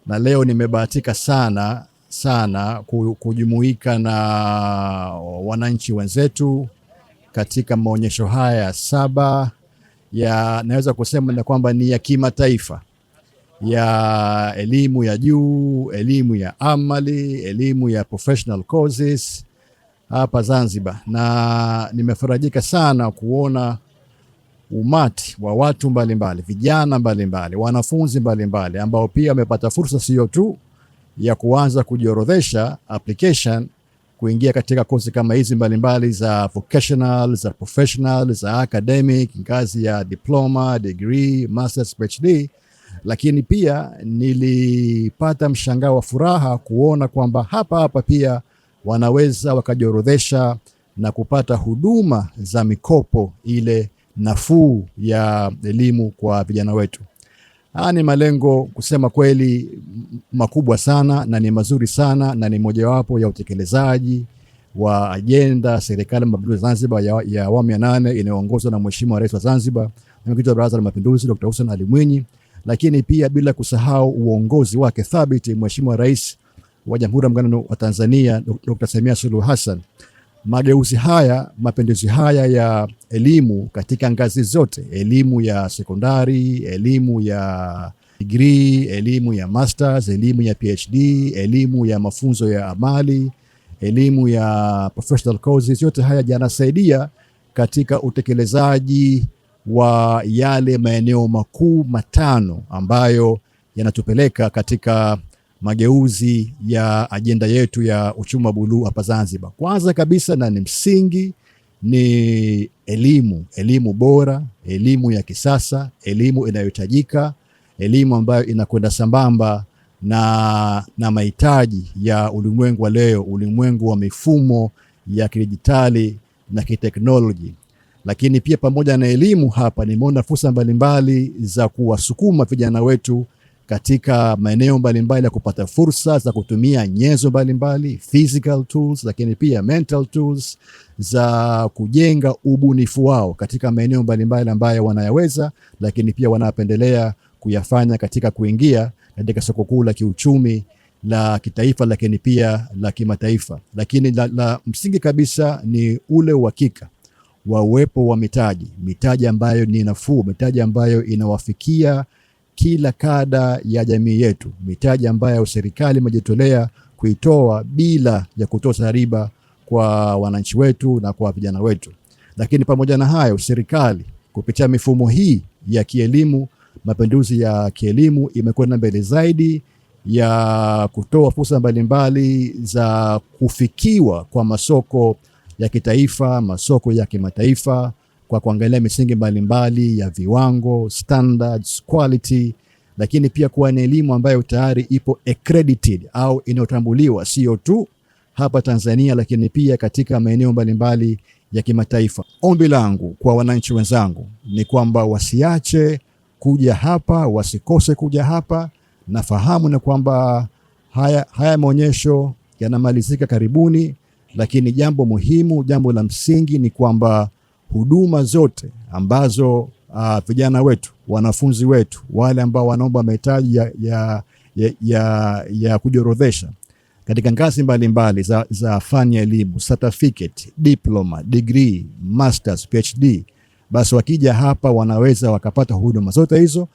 na leo nimebahatika sana sana kujumuika na wananchi wenzetu katika maonyesho haya 7 ya, naweza kusema na kwamba ni ya kimataifa, ya elimu ya juu, elimu ya amali, elimu ya professional courses hapa Zanzibar. Na nimefarajika sana kuona umati wa watu mbalimbali, vijana mbalimbali, wanafunzi mbalimbali ambao pia wamepata fursa sio tu ya kuanza kujiorodhesha application kuingia katika kozi kama hizi mbalimbali za vocational, za professional, za academic, ngazi ya diploma, degree, masters, PhD, lakini pia nilipata mshangao wa furaha kuona kwamba hapa pia wanaweza wakajiorodhesha na kupata huduma za mikopo ile nafuu ya elimu kwa vijana wetu. Haya ni malengo kusema kweli makubwa sana na ni mazuri sana, na ni mojawapo ya utekelezaji wa ajenda serikali ya mapinduzi Zanzibar ya awamu ya 8 inayoongozwa na Mheshimiwa Rais wa Zanzibar, Mwenyekiti wa Baraza la Mapinduzi Dr. Hussein Ali Mwinyi, lakini pia bila kusahau uongozi wake thabiti Mheshimiwa Rais wa Jamhuri ya Muungano wa Tanzania Dr. Samia Suluhu Hassan. Mageuzi haya, mapinduzi haya ya elimu katika ngazi zote, elimu ya sekondari, elimu ya degree, elimu ya masters, elimu ya PhD, elimu ya mafunzo ya amali, elimu ya professional courses, yote haya yanasaidia katika utekelezaji wa yale maeneo makuu 5 ambayo yanatupeleka katika mageuzi ya ajenda yetu ya uchumi wa buluu hapa Zanzibar. Kwanza kabisa na ni msingi ni elimu bora, elimu ya kisasa, elimu inayohitajika, elimu ambayo inakwenda sambamba na mahitaji ya ulimwengu wa leo, ulimwengu wa mifumo ya kidijitali na kiteknoloji. Lakini pia pamoja na elimu hapa nimeona fursa mbalimbali za kuwasukuma vijana wetu katika maeneo mbalimbali ya kupata fursa za kutumia nyenzo mbalimbali, physical tools, lakini pia mental tools za kujenga ubunifu wao katika maeneo mbalimbali ambayo wanayaweza, lakini pia wanapendelea kuyafanya katika kuingia katika soko kuu la kiuchumi la kitaifa, lakini pia la kimataifa. Lakini la msingi kabisa ni ule uhakika wa uwepo wa mitaji ambayo ni nafuu, mitaji ambayo inawafikia kila kada ya jamii yetu, mitaji ambayo serikali imejitolea kuitoa bila ya kutoza riba kwa wananchi wetu na kwa vijana wetu. Lakini pamoja na hayo, serikali kupitia mifumo hii ya kielimu, mapinduzi ya kielimu, imekwenda mbele zaidi ya kutoa fursa mbalimbali za kufikiwa kwa masoko ya kitaifa, masoko ya kimataifa, kwa kuangalia misingi mbalimbali ya viwango, standards, quality, lakini pia kuwa ni elimu ambayo tayari ipo accredited au inayotambuliwa sio tu hapa Tanzania, lakini pia katika maeneo mbalimbali ya kimataifa. Ombi langu kwa wananchi wenzangu ni kwamba wasiache kuja hapa, wasikose kuja hapa. Nafahamu na kwamba haya maonyesho yanamalizika karibuni, lakini jambo muhimu, jambo la msingi ni kwamba huduma zote ambazo vijana wetu, wanafunzi wetu, wale ambao wanaomba mahitaji ya kujiorodhesha katika ngazi mbalimbali za fani ya elimu, certificate, diploma, degree, masters, PhD, basi wakija hapa wanaweza wakapata huduma zote hizo.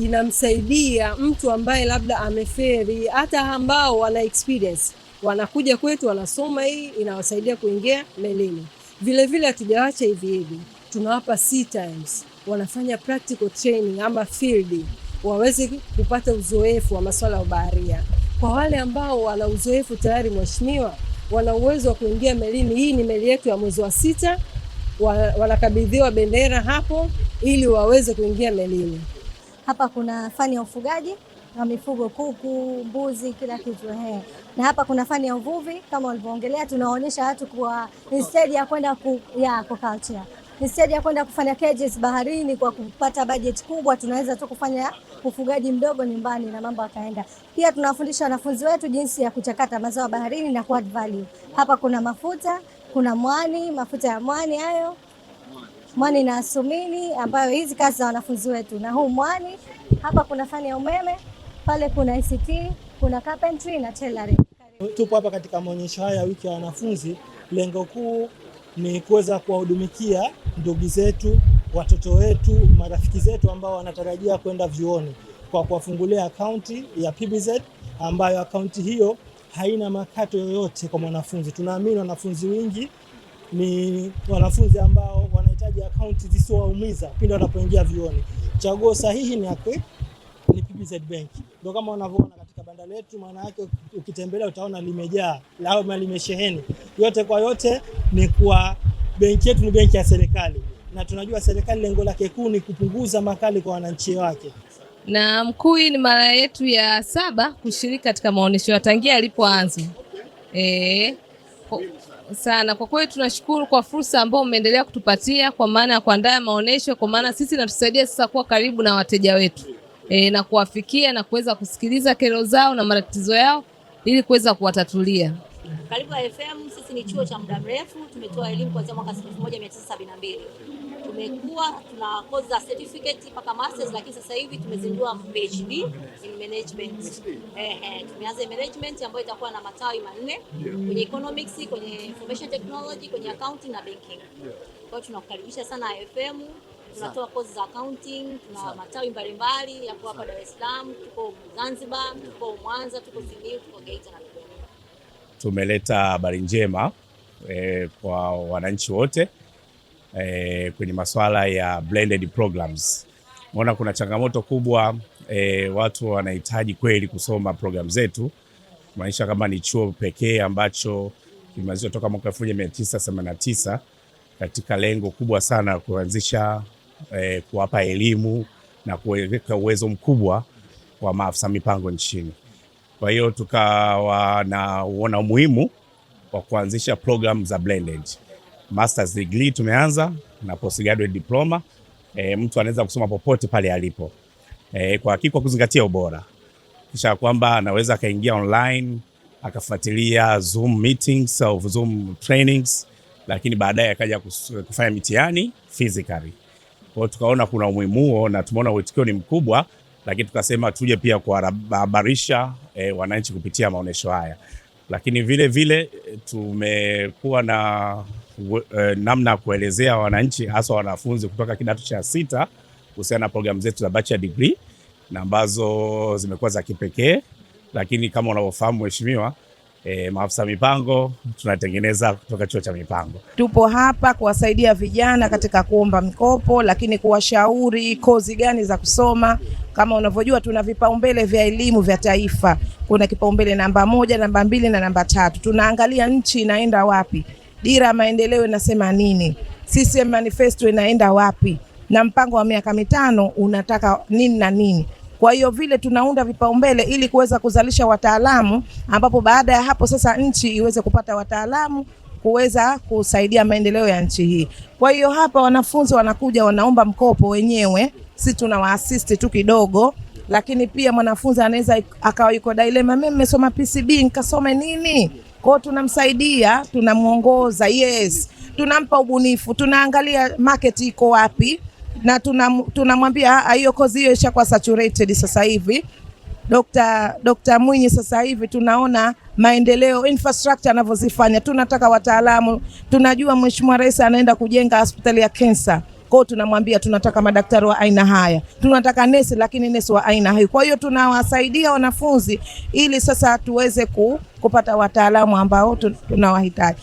Inamsaidia mtu ambaye labda ameferi, hata ambao wana experience wanakuja kwetu wanasoma, hii inawasaidia kuingia melini. Vile vile hatujawacha hivi, tunawapa 3 times wanafanya practical training ama field, waweze kupata uzoefu wa masuala ya baharia. Kwa wale ambao wana uzoefu tayari, mheshimiwa, wana uwezo wa kuingia melini. Hii ni meli yetu ya mwezi wa 6, wanakabidhiwa bendera hapo ili waweze kuingia melini. Hapa kuna fani ya ufugaji na mifugo, kuku, mbuzi, kila kitu na hapa kuna fani ya uvuvi kama walivyoongelea. Tunaonyesha watu kwa instead ya kwenda aquaculture, instead ya kwenda kufanya cages baharini kwa kupata budget kubwa, tunaweza tu kufanya ufugaji mdogo nyumbani na mambo yakaenda. Pia tunawafundisha wanafunzi wetu jinsi ya kuchakata mazao baharini na kuadd value. Hapa kuna mafuta, kuna mwani, mafuta ya mwani hayo, mwani na asumini, ambayo hizi kazi za wanafunzi wetu, na huu mwani. Hapa kuna fani ya umeme, pale kuna ICT, kuna carpentry na tailoring. Tupo hapa katika maonyesho haya ya wiki ya wanafunzi. Lengo kuu ni kuweza kuwahudumikia ndugu zetu, watoto wetu, marafiki zetu ambao wanatarajia kwenda vyuoni kwa kuwafungulia akaunti ya PBZ, ambayo akaunti hiyo haina makato yoyote kwa mwanafunzi. Tunaamini wanafunzi wengi ni wanafunzi ambao wanahitaji akaunti zisizowaumiza pindi wanapoingia vyuoni. Chaguo sahihi ni PBZ Bank. Ndio kama unavyoona katika banda letu, maana yake ukitembelea utaona limejaa, lao limesheheni. Yote kwa yote ni kwa benki yetu ni benki ya serikali. Na tunajua serikali lengo lake kuu ni kupunguza makali kwa wananchi wake. Na mkuu, hii ni mara yetu ya 7 kushiriki katika maonyesho ya tangia yalipoanza. Sana kwa kweli tunashukuru kwa fursa ambayo umeendelea kutupatia kwa maana ya kuandaa maonyesho, kwa maana sisi natusaidia sasa kuwa karibu na wateja wetu na kuwafikia na kuweza kusikiliza kero zao na matatizo yao ili kuweza kuwatatulia. Karibu FM, sisi ni chuo cha muda mrefu, tumetoa elimu kuanzia mwaka 1972. Tumekuwa tuna course za certificate mpaka masters, lakini sasa hivi tumezindua PhD in management. Tumeanza management ambayo itakuwa na matawi 4 kwenye economics, kwenye information technology, kwenye accounting na banking. Kwa hiyo tunakukaribisha sana FM. Tunatoa course za accounting, tuna matawi mbalimbali yapo hapa Dar es Salaam, tuko Zanzibar, tuko Mwanza, tuko Simiyu, tuko Geita na Dodoma. Tumeleta habari njema kwa wananchi wote kwenye masuala ya blended programs. Mbona kuna changamoto kubwa, watu wanahitaji kweli kusoma program zetu. Maanisha kama ni chuo pekee ambacho kimeanzishwa toka mwaka 1989 katika lengo kubwa sana kuanzisha kuwapa elimu na kuweka uwezo mkubwa wa maafisa mipango nchini. Kwa hiyo tukawa naona umuhimu wa kuanzisha program za blended. Masters degree tumeanza na postgraduate diploma. Mtu anaweza kusoma popote pale alipo. Kwa hakika kuzingatia ubora. Kisha kwamba anaweza akaingia online, akafuatilia Zoom meetings au Zoom trainings, lakini baadaye akaja kufanya mitihani physically. Kwa hiyo tukaona kuna umuhimu huo na tumeona uitikio ni mkubwa, lakini tukasema tuje pia kuhabarisha wananchi kupitia maonesho haya. Lakini vile vile tumekuwa na namna kuelezea wananchi hasa wanafunzi kutoka kidato cha 6 kuhusiana na programu zetu za bachelor degree na ambazo zimekuwa za kipekee. Lakini kama unavyofahamu mheshimiwa, maafisa mipango tunatengeneza kutoka chuo cha mipango. Tupo hapa kuwasaidia vijana katika kuomba mikopo, lakini kuwashauri kozi gani za kusoma. Kama unavyojua tuna vipaumbele vya elimu vya taifa. Kuna kipaumbele namba 1, namba 2 na namba 3. Tunaangalia nchi inaenda wapi, dira ya maendeleo inasema nini, CCM manifesto inaenda wapi, na mpango wa miaka 5 unataka nini na nini. Kwa hiyo vile tunaunda vipaumbele ili kuweza kuzalisha wataalamu, ambapo baada ya hapo sasa nchi iweze kupata wataalamu kuweza kusaidia maendeleo ya nchi hii. Kwa hiyo hapa wanafunzi wanakuja wanaomba mkopo wenyewe, sisi tunawaassist tu kidogo, lakini pia mwanafunzi anaweza akawa yuko dilema, mimi nimesoma PCB nikasome nini? Kwa hiyo tunamsaidia, tunamuongoza, yes, tunampa ubunifu, tunaangalia market iko wapi, na tunamwambia hiyo kozi hiyo ishakuwa saturated sasa hivi. Dr. Mwinyi sasa hivi tunaona maendeleo infrastructure anavyozifanya, tunataka wataalamu. Tunajua Mheshimiwa Rais anaenda kujenga hospitali ya cancer. Kwa hiyo tunamwambia tunataka madaktari wa aina haya, tunataka nesi, lakini nesi wa aina hiyo. Kwa hiyo tunawasaidia wanafunzi ili sasa tuweze kupata wataalamu ambao tunawahitaji.